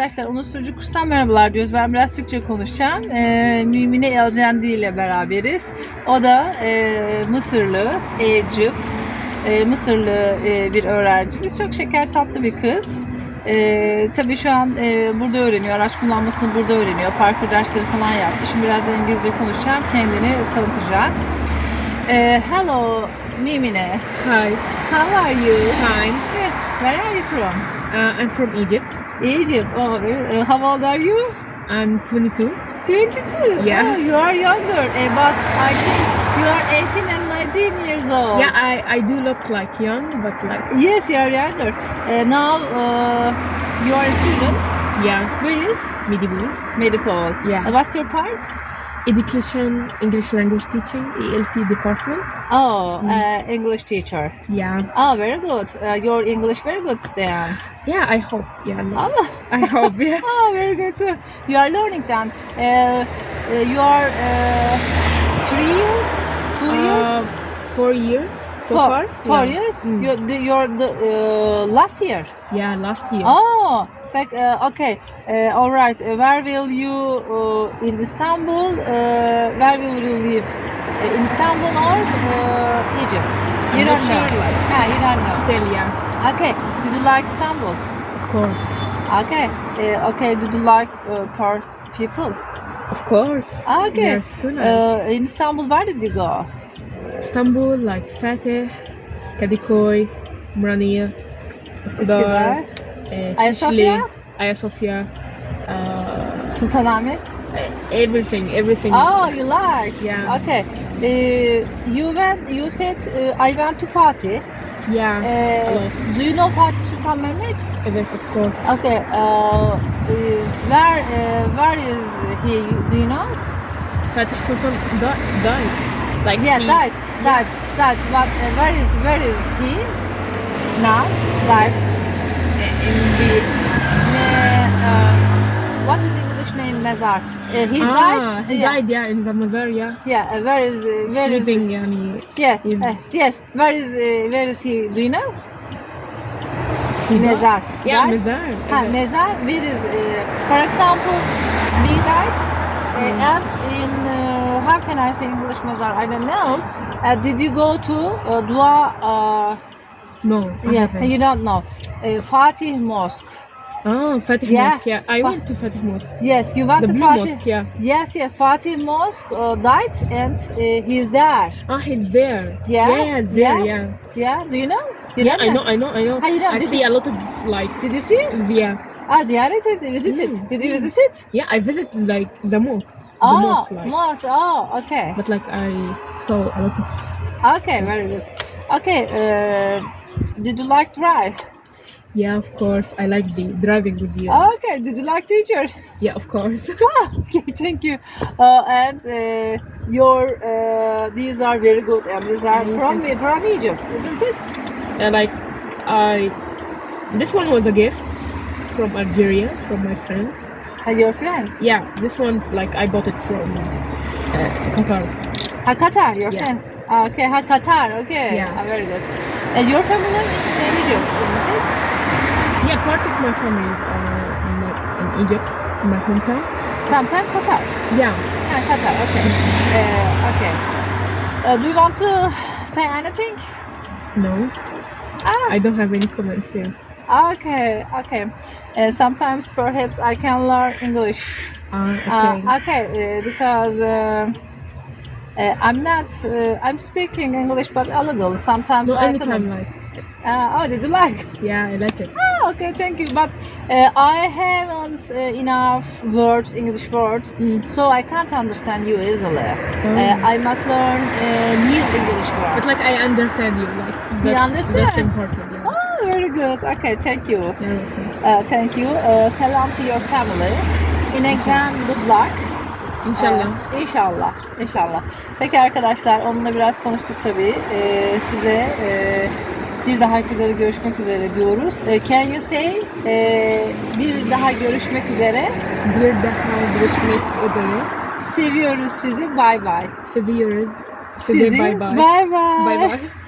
arkadaşlar Unutturucu Kurs'tan merhabalar diyoruz. Ben biraz Türkçe konuşacağım. Mümine Elcendi ile beraberiz. O da Mısırlı, Eyüp. Mısırlı bir öğrencimiz. Çok şeker, tatlı bir kız. Tabii şu an burada öğreniyor. Araç kullanmasını burada öğreniyor. Parkur dersleri falan yaptı. Şimdi birazdan İngilizce konuşacağım. Kendini tanıtacak. Hello, Mimine. Hi. How are you? Fine. Where are you from? I'm from Egypt. Egypt. Oh, how old are you? I'm 22. 22. Yeah. Oh, you are younger, but I think you are 18 and 19 years old. Yeah, I do look like young, but like Yes, you are younger. Now you are a student. yeah, Where is? medieval. Medical. Yeah. What's your part? Education, English language teaching, ELT department. Oh, English teacher. Yeah. Oh, very good. Your English very good then. Yeah, I hope. Yeah. No. Oh, I hope. Yeah. oh very good. You are learning then. You are 3 years, 2 years, 4 years so far. 4 Yeah. years. Mm. You're the last year. Yeah, last year. Oh, okay. All right. Where will you in Istanbul? Where will you live? In Istanbul or Egypt? You I'm don't not know. sure, like. You don't know. Still, yeah. Okay. Did you like Istanbul? Of course. Okay. Okay. Did you like poor people? Of course. Okay. Yes, too nice. In Istanbul, where did you go? Istanbul, like Fatih, Kadıköy, Ümraniye, Üsküdar, Ayasofya? Ayasofya, Sultanahmet? everything. Oh, you like? Yeah. Okay. You said I went to Fatih. Yeah, a lot. Do you know Fatih Sultan Mehmet? Evet, of course. Okay. Where is he? Do you know? Fatih Sultan died. Like Yeah, he, died. But where is he now? Died. in the What is the English name? Mezar. He he died. died. Yeah, in the Mazar. Yeah, Yeah. Where is? sleeping. Yani, Yeah. in- Yes. Where is he? Do you know? he died. Mezar. Yeah, Died? Mazar. Evet. Mezar. Where is? For example, we died. And in how can I say English mezar? I don't know. Did you go to Dua? No, I Yeah, haven't. you don't know. Fatih Mosque. Oh, Fatih Yeah. Mosque. Yeah, I went to Fatih Mosque. Yes, you went The to Blue Fatih. Mosque. Yeah. Yes, Fatih Mosque died and he's there. Oh, he's there. Yeah, Yeah, there. yeah. Yeah. Yeah, do you know? You Yeah, don't I know. How you know? I Did see a lot of like, Did you see? yeah, Ziyaret visited. Mm. Did you visit it? yeah. I visited like the mosque, like, mosque. Oh, okay. but like I saw a lot of. Okay, very good. Okay, did you like drive? Yeah, of course. I like the driving with you. Okay, did you like teacher? Yeah, of course. Okay, thank you. And your these are very good, and these are Yes, from thank from Egypt, isn't it? And like this one was a gift from Algeria from my friends. And your friend? Yeah, this one like I bought it from Qatar. Qatar, your Yeah. friend. Okay, Qatar. Okay, Yeah. very good. And your family in Egypt, isn't it? Yeah, part of my family is in Egypt, in my hometown. Sometimes Qatar. Yeah. Qatar. Okay. Okay. Do you want to say anything? No, Ah. I don't have any comments here. Okay. Okay. Sometimes perhaps I can learn English. Okay. Okay, because I'm not. I'm speaking English, but a little. Sometimes No, I anytime couldn't. like. Oh, did you like? Yeah, I like it. Oh, okay, thank you. But I haven't enough words, English words, so I can't understand you easily. I must learn new English words. But like I understand you. Like that's, understand? That's important. Yeah. Oh, very good. Okay, thank you. Yeah, okay. Thank you. Salam to your family. In exam, good luck. İnşallah. İnşallah. Peki arkadaşlar, onunla biraz konuştuk tabii. Size bir dahaki videoda görüşmek üzere diyoruz. Can you say bir daha görüşmek üzere? Bir daha görüşmek üzere. Seviyoruz sizi. Bye bye. Seviyoruz. Sizi bye bye. Bye bye. Bye bye.